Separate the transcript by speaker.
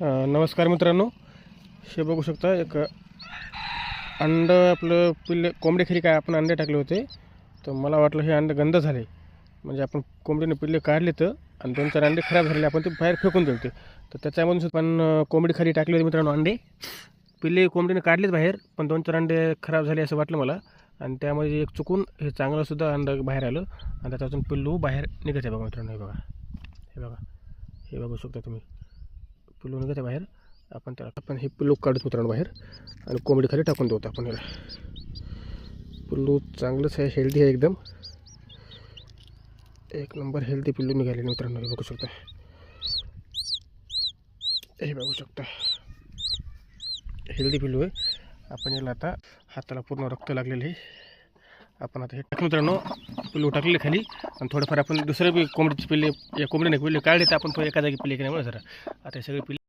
Speaker 1: नमस्कार मित्रांनो, हे बघू शकता एक अंड आपलं पिल्ले कोंबडी खरी काय आपण अंडे टाकले होते. तर मला वाटलं हे अंडे गंद झाले, म्हणजे आपण कोंबडीने पिल्ले काढले तर आणि 2-4 अंडे खराब झालेले आपण ते बाहेर फेकून दिले. तर त्याच्यामधून पण कोंबडी खरी टाकली होती मित्रांनो. अंडे पिल्ले कोंबडीने काढलेच बाहेर, पण 2-4 अंडे खराब झाले असं वाटलं मला. आणि त्यामध्ये एक चुकून हे चांगलंसुद्धा अंडं बाहेर आलं आणि त्याच्यातून पिल्लू बाहेर निघत आहे. बघा मित्रांनो, हे बघा, हे बघा, हे बघू शकता तुम्ही, पिल्लू निघत आहे बाहेर. आपण हे पिल्लू काढतो मित्रांनो बाहेर आणि कोंबडी खाली टाकून देतो आपण. याला पिल्लू चांगलंच आहे, हेल्दी आहे, एकदम एक नंबर हेल्दी पिल्लू निघाले मित्रांनो. हे बघू शकता, हे बघू शकता, हेल्दी पिल्लू आहे. आपण याला आता हाताला पूर्ण रक्त लागलेलं आहे. आपण आता हे टाक मित्रांनो, पिल्लू टाकलेले खाली आणि थोडंफार आपण दुसरे बी कोंबडीचे पिल्ले या कोंबडीने पिल्ले काढले तर आपण तो एका जागी पिल्ले केल्यामुळे जरा आता सगळे पिल्ले